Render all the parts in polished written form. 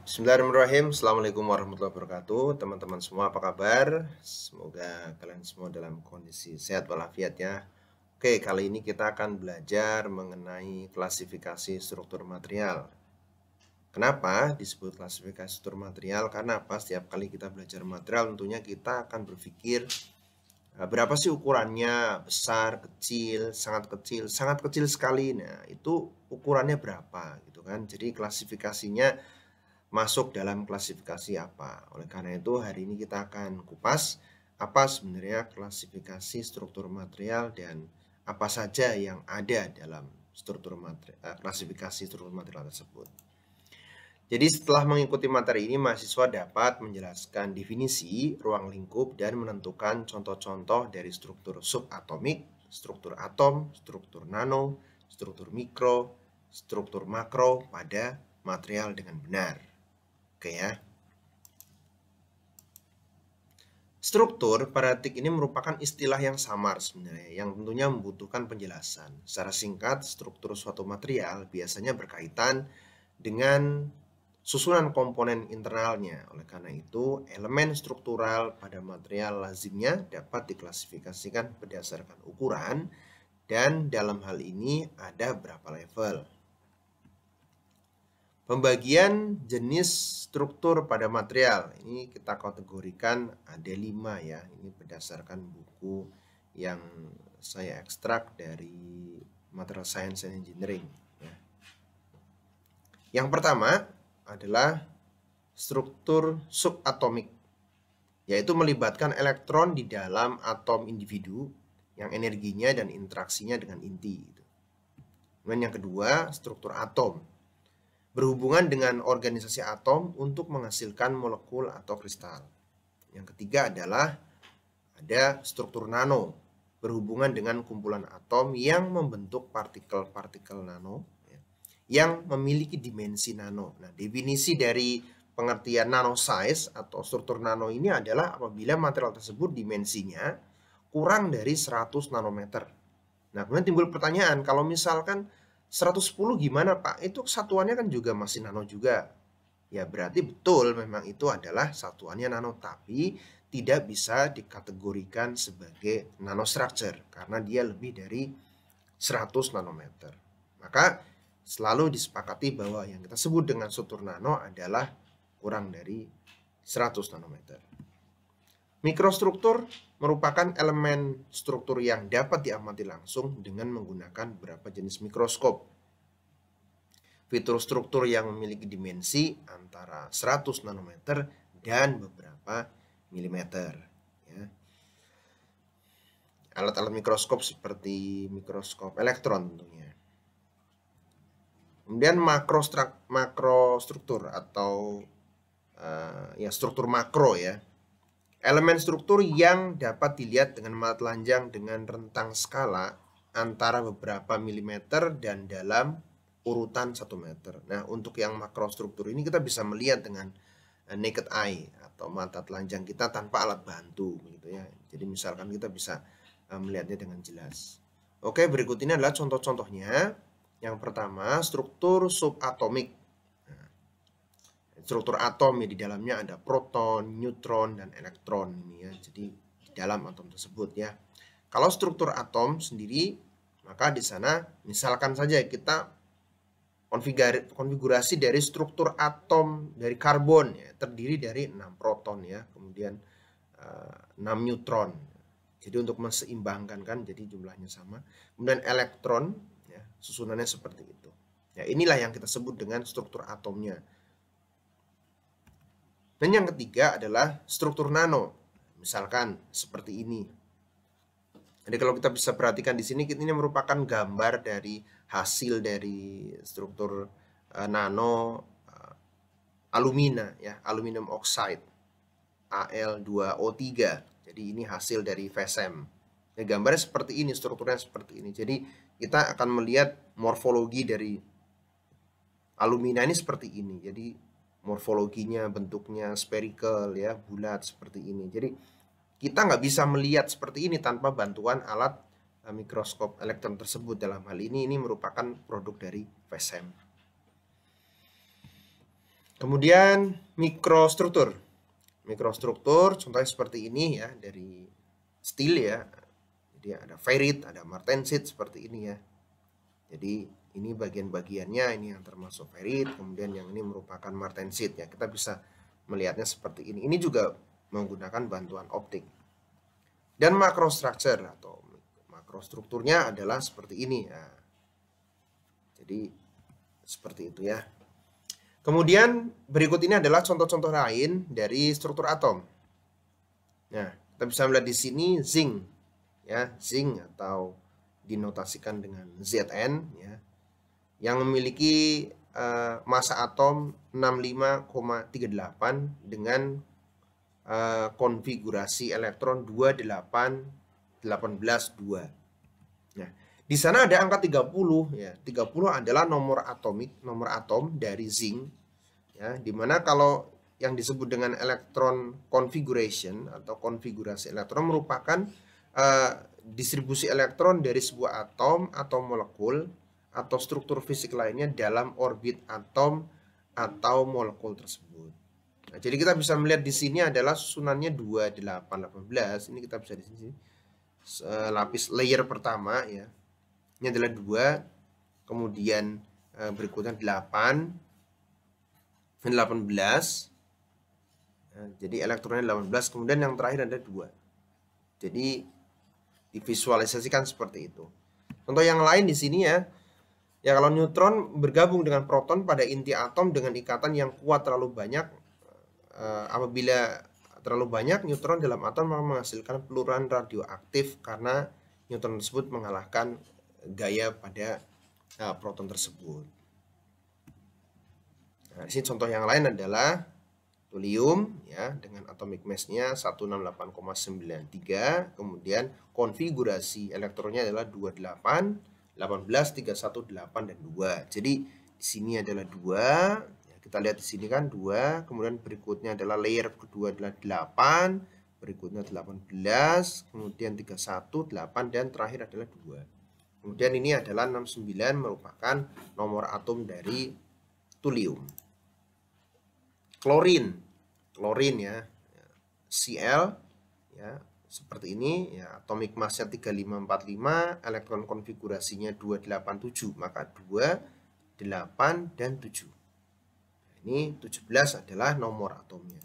Bismillahirrahmanirrahim. Assalamualaikum warahmatullahi wabarakatuh. Teman-teman semua apa kabar? Semoga kalian semua dalam kondisi sehat walafiat ya. Oke, kali ini kita akan belajar mengenai klasifikasi struktur material. Kenapa disebut klasifikasi struktur material? Karena apa? Setiap kali kita belajar material tentunya kita akan berpikir berapa sih ukurannya, besar, kecil, sangat kecil sekali. Nah, itu ukurannya berapa gitu kan. Jadi klasifikasinya masuk dalam klasifikasi apa. Oleh karena itu, hari ini kita akan kupas apa sebenarnya klasifikasi struktur material dan apa saja yang ada dalam klasifikasi struktur material tersebut. Jadi setelah mengikuti materi ini, mahasiswa dapat menjelaskan definisi, ruang lingkup, dan menentukan contoh-contoh dari struktur subatomik, struktur atom, struktur nano, struktur mikro, struktur makro pada material dengan benar. Oke ya. Struktur pada detik ini merupakan istilah yang samar sebenarnya, yang tentunya membutuhkan penjelasan. Secara singkat, struktur suatu material biasanya berkaitan dengan susunan komponen internalnya. Oleh karena itu, elemen struktural pada material lazimnya dapat diklasifikasikan berdasarkan ukuran, dan dalam hal ini ada beberapa level. Pembagian jenis struktur pada material, ini kita kategorikan ada 5 ya. Ini berdasarkan buku yang saya ekstrak dari Material Science and Engineering. Ya. Yang pertama adalah struktur subatomik, yaitu melibatkan elektron di dalam atom individu yang energinya dan interaksinya dengan inti. Kemudian yang kedua, struktur atom, berhubungan dengan organisasi atom untuk menghasilkan molekul atau kristal. Yang ketiga adalah ada struktur nano, berhubungan dengan kumpulan atom yang membentuk partikel-partikel nano yang memiliki dimensi nano. Nah, definisi dari pengertian nano size atau struktur nano ini adalah apabila material tersebut dimensinya kurang dari 100 nanometer. Nah, kemudian timbul pertanyaan, kalau misalkan 110 gimana Pak? Itu satuannya kan juga masih nano juga. Ya berarti betul memang itu adalah satuannya nano, tapi tidak bisa dikategorikan sebagai nanostructure karena dia lebih dari 100 nanometer. Maka selalu disepakati bahwa yang kita sebut dengan struktur nano adalah kurang dari 100 nanometer. Mikrostruktur merupakan elemen struktur yang dapat diamati langsung dengan menggunakan beberapa jenis mikroskop. Fitur struktur yang memiliki dimensi antara 100 nanometer dan beberapa milimeter. Ya. Alat-alat mikroskop seperti mikroskop elektron tentunya. Kemudian makrostruktur atau ya struktur makro ya. Elemen struktur yang dapat dilihat dengan mata telanjang dengan rentang skala antara beberapa milimeter dan dalam urutan 1 meter. Nah, untuk yang makrostruktur ini kita bisa melihat dengan naked eye atau mata telanjang kita tanpa alat bantu gitu ya. Jadi misalkan kita bisa melihatnya dengan jelas. Oke, berikut ini adalah contoh-contohnya. Yang pertama, struktur subatomik. Struktur atom ya, di dalamnya ada proton, neutron, dan elektron ini ya. Jadi di dalam atom tersebut ya. Kalau struktur atom sendiri, maka di sana misalkan saja kita konfigurasi dari struktur atom dari karbon ya, terdiri dari 6 proton ya, kemudian 6 neutron. Jadi untuk menseimbangkan kan, jadi jumlahnya sama. Kemudian elektron ya, susunannya seperti itu. Ya, inilah yang kita sebut dengan struktur atomnya. Dan yang ketiga adalah struktur nano. Misalkan seperti ini. Jadi kalau kita bisa perhatikan di sini, ini merupakan gambar dari hasil dari struktur nano alumina ya, aluminium oxide Al2O3. Jadi ini hasil dari VSM. Nah, gambarnya seperti ini, strukturnya seperti ini. Jadi kita akan melihat morfologi dari alumina ini seperti ini. Jadi morfologinya, bentuknya spherical ya, bulat seperti ini. Jadi kita nggak bisa melihat seperti ini tanpa bantuan alat mikroskop elektron tersebut. Dalam hal ini merupakan produk dari VSM. Kemudian mikrostruktur. Mikrostruktur contohnya seperti ini ya, dari steel ya. Jadi ada ferrit, ada martensit seperti ini ya. Jadi ini bagian-bagiannya, ini yang termasuk ferrit, kemudian yang ini merupakan martensit ya. Kita bisa melihatnya seperti ini. Ini juga menggunakan bantuan optik. Dan makrostructure atau makrostrukturnya adalah seperti ini ya. Jadi seperti itu ya. Kemudian berikut ini adalah contoh-contoh lain dari struktur atom. Nah, kita bisa melihat di sini zinc ya, zinc atau dinotasikan dengan Zn ya, yang memiliki massa atom 65,38 dengan konfigurasi elektron 28 18 2. Nah, di sana ada angka 30 ya. 30 adalah nomor atom dari zinc ya, dimana kalau yang disebut dengan elektron configuration atau konfigurasi elektron merupakan distribusi elektron dari sebuah atom atau molekul atau struktur fisik lainnya dalam orbit atom atau molekul tersebut. Nah, jadi kita bisa melihat di sini adalah susunannya 28 18. Ini kita bisa di sini lapis layer pertama ya. Ini adalah 2, kemudian berikutnya 8 dan 18. Nah, jadi elektronnya 18, kemudian yang terakhir ada 2. Jadi divisualisasikan seperti itu. Contoh yang lain di sini ya. Ya, kalau neutron bergabung dengan proton pada inti atom dengan ikatan yang kuat terlalu banyak, apabila terlalu banyak neutron dalam atom menghasilkan peluruan radioaktif karena neutron tersebut mengalahkan gaya pada proton tersebut. Nah, di sini contoh yang lain adalah thulium ya, dengan atomic mass-nya 168,93, kemudian konfigurasi elektronnya adalah 28, 18, 31, 8 dan 2. Jadi di sini adalah 2. Ya, kita lihat di sini kan 2, kemudian berikutnya adalah layer kedua adalah 8, berikutnya 18, kemudian 31, 8 dan terakhir adalah 2. Kemudian ini adalah 69 merupakan nomor atom dari thulium. Klorin ya, Cl ya, seperti ini ya, atomic mass-nya 3545, elektron konfigurasinya 287, maka 2, 8 dan 7. Ini 17 adalah nomor atomnya.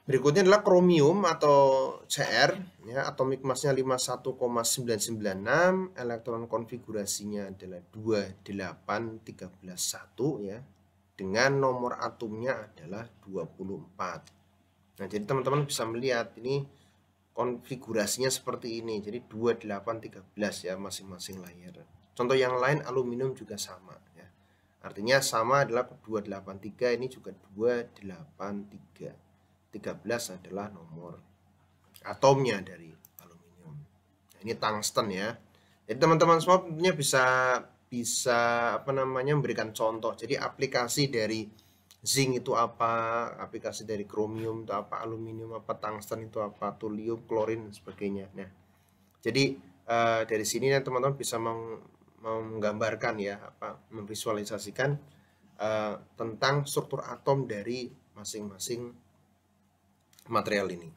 Berikutnya adalah kromium atau Cr ya, atomic mass-nya 51,996, elektron konfigurasinya adalah 28131 ya, dengan nomor atomnya adalah 24. Nah, jadi teman-teman bisa melihat ini konfigurasinya seperti ini. Jadi 2813 ya masing-masing layer. Contoh yang lain aluminium juga sama ya. Artinya sama adalah 283, ini juga 283. 13 adalah nomor atomnya dari aluminium. Nah, ini tungsten ya. Jadi teman-teman semua tentunya bisa memberikan contoh. Jadi aplikasi dari zinc itu apa, aplikasi dari kromium itu apa, aluminium apa, tungsten itu apa, thulium, klorin dan sebagainya. Nah, jadi dari sini teman-teman bisa menggambarkan ya, memvisualisasikan tentang struktur atom dari masing-masing material ini.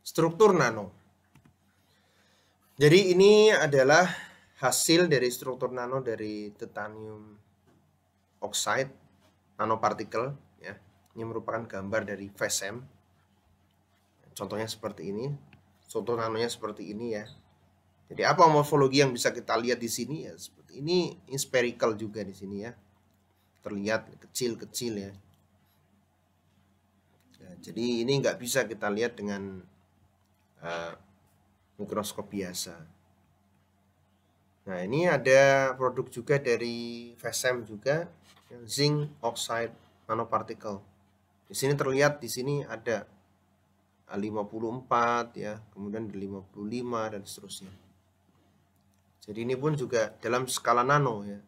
Struktur nano. Jadi ini adalah hasil dari struktur nano dari titanium oxide nanopartikel ya. Ini merupakan gambar dari VSM. Contohnya seperti ini. Contoh nanonya seperti ini ya. Jadi apa morfologi yang bisa kita lihat di sini ya? Seperti ini spherical juga di sini ya. Terlihat kecil-kecil ya. Jadi ini nggak bisa kita lihat dengan mikroskop biasa. Nah, ini ada produk juga dari VSM juga, zinc oxide nanoparticle. Di sini terlihat, di sini ada 54 ya, kemudian 55 dan seterusnya. Jadi ini pun juga dalam skala nano ya.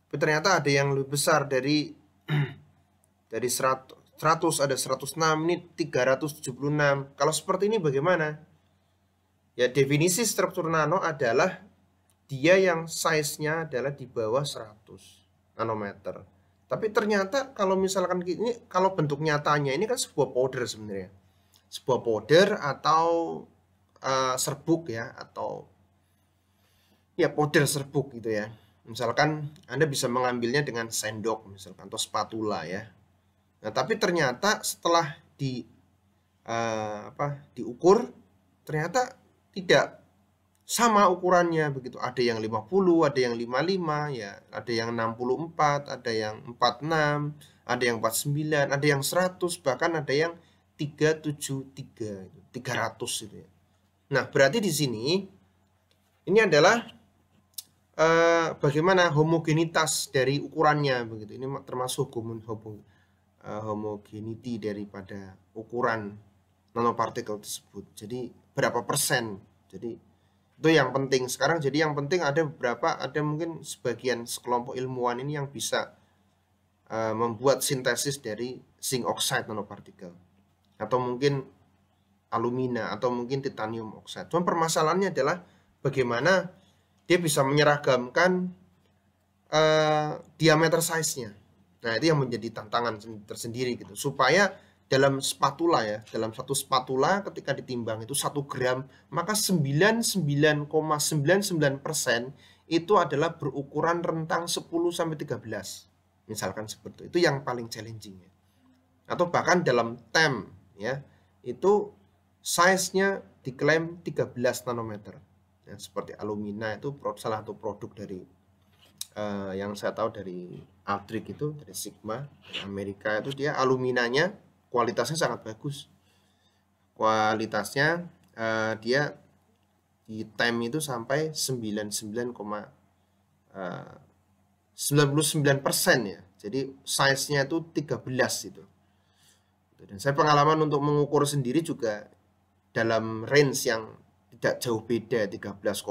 Tapi ternyata ada yang lebih besar dari 100 ada 106, ini 376. Kalau seperti ini bagaimana? Ya, definisi struktur nano adalah dia yang size-nya adalah di bawah 100 nanometer. Tapi ternyata kalau misalkan ini, kalau bentuk nyatanya ini kan sebuah powder sebenarnya. Sebuah powder atau serbuk ya, atau ya powder serbuk gitu ya. Misalkan Anda bisa mengambilnya dengan sendok misalkan atau spatula ya. Nah, tapi ternyata setelah diukur ternyata tidak sama ukurannya begitu. Ada yang 50, ada yang 55 ya, ada yang 64, ada yang 46, ada yang 49, ada yang 100, bahkan ada yang 373, 300 gitu ya. Nah, berarti di sini ini adalah bagaimana homogenitas dari ukurannya begitu. Ini termasuk homogeneity daripada ukuran nanopartikel tersebut. Jadi berapa persen? Jadi itu yang penting sekarang. Jadi yang penting ada mungkin sebagian sekelompok ilmuwan ini yang bisa membuat sintesis dari zinc oxide nanopartikel, atau mungkin alumina, atau mungkin titanium oxide. Cuma permasalahannya adalah bagaimana dia bisa menyeragamkan diameter size-nya. Nah, itu yang menjadi tantangan tersendiri gitu. Supaya dalam spatula ya, dalam satu spatula ketika ditimbang itu 1 gram, maka 99,99% itu adalah berukuran rentang 10 sampai 13. Misalkan seperti itu yang paling challenging ya. Atau bahkan dalam TEM ya, itu size-nya diklaim 13 nanometer. Ya, seperti alumina itu salah satu produk dari yang saya tahu dari Altrik itu, dari Sigma, dari Amerika itu, dia aluminanya kualitasnya sangat bagus. Kualitasnya dia di time itu sampai 99,99% ya. Jadi size-nya itu 13 itu. Dan saya pengalaman untuk mengukur sendiri juga dalam range yang tidak jauh beda, 13,1,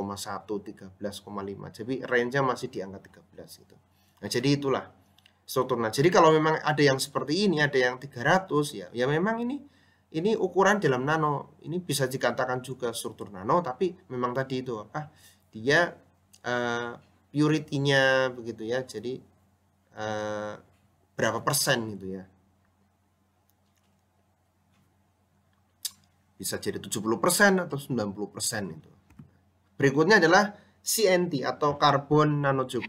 13,5. Jadi range-nya masih di angka 13 gitu. Nah, jadi itulah struktur. Nah, jadi kalau memang ada yang seperti ini, ada yang 300 ya, ya memang ini ukuran dalam nano. Ini bisa dikatakan juga struktur nano, tapi memang tadi itu dia purity-nya begitu ya. Jadi berapa persen gitu ya. Bisa jadi 70% atau 90% itu. Berikutnya adalah CNT atau carbon nanotube.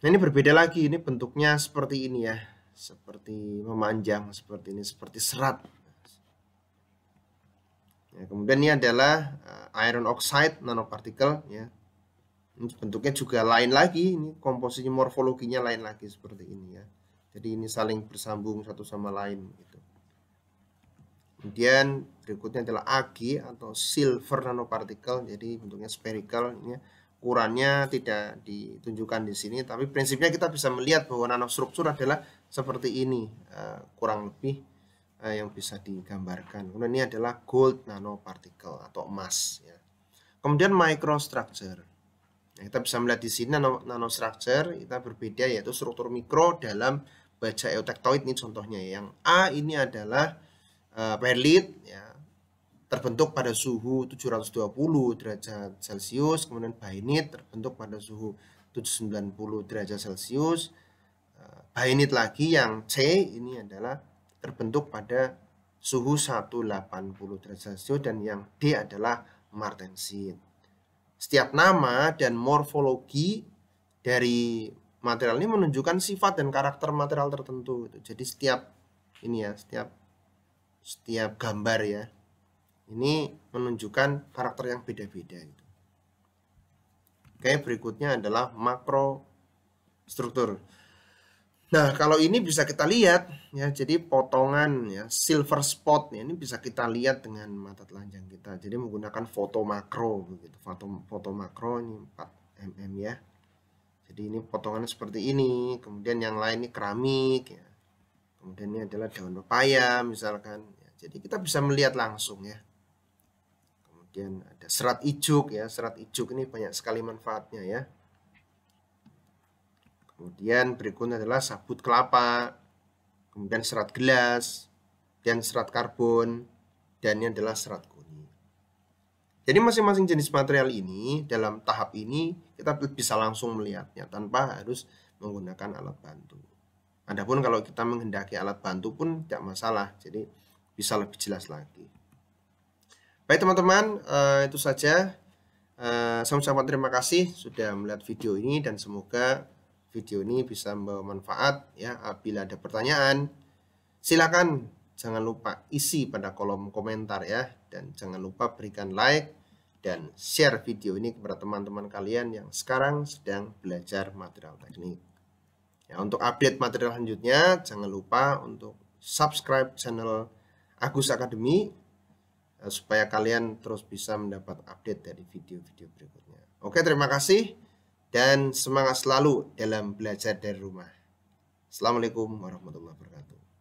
Nah, ini berbeda lagi, ini bentuknya seperti ini ya. Seperti memanjang, seperti ini, seperti serat. Ya, kemudian ini adalah iron oxide nanopartikel ya. Ini bentuknya juga lain lagi, ini komposisi morfologinya lain lagi seperti ini ya. Jadi ini saling bersambung satu sama lain gitu. Kemudian berikutnya adalah Ag atau silver nanopartikel, jadi bentuknya spherical. Ini ukurannya tidak ditunjukkan di sini, tapi prinsipnya kita bisa melihat bahwa nanostruktur adalah seperti ini, kurang lebih yang bisa digambarkan. Kemudian ini adalah gold nanopartikel atau emas. Ya. Kemudian microstructure. Nah, kita bisa melihat di sini nanostructure kita berbeda, yaitu struktur mikro dalam baja eutektoid. Ini contohnya yang A ini adalah perlit ya, terbentuk pada suhu 720 derajat Celcius, kemudian bainit terbentuk pada suhu 790 derajat Celcius. Bainit lagi yang C ini adalah terbentuk pada suhu 180 derajat Celcius, dan yang D adalah martensit. Setiap nama dan morfologi dari material ini menunjukkan sifat dan karakter material tertentu. Jadi setiap gambar ya, ini menunjukkan karakter yang beda-beda. Oke, berikutnya adalah makrostruktur. Nah, kalau ini bisa kita lihat ya, jadi potongan ya, silver spot ya, ini bisa kita lihat dengan mata telanjang kita. Jadi menggunakan foto makro begitu. Foto makro ini 4 mm ya. Jadi ini potongannya seperti ini. Kemudian yang lain ini keramik ya. Kemudian ini adalah daun pepaya misalkan. Jadi kita bisa melihat langsung ya. Kemudian ada serat ijuk ya. Serat ijuk ini banyak sekali manfaatnya ya. Kemudian berikutnya adalah sabut kelapa. Kemudian serat gelas. Dan serat karbon. Dan ini adalah serat kuning. Jadi masing-masing jenis material ini dalam tahap ini kita bisa langsung melihatnya tanpa harus menggunakan alat bantu. Adapun kalau kita menghendaki alat bantu pun tidak masalah, jadi bisa lebih jelas lagi. Baik teman-teman, itu saja. Saya ucapkan terima kasih sudah melihat video ini dan semoga video ini bisa membawa manfaat ya. Apabila ada pertanyaan, silakan jangan lupa isi pada kolom komentar ya, dan jangan lupa berikan like dan share video ini kepada teman-teman kalian yang sekarang sedang belajar material teknik. Ya, untuk update material selanjutnya jangan lupa untuk subscribe channel Agus Academy supaya kalian terus bisa mendapat update dari video-video berikutnya. Oke, terima kasih dan semangat selalu dalam belajar dari rumah. Assalamualaikum warahmatullahi wabarakatuh.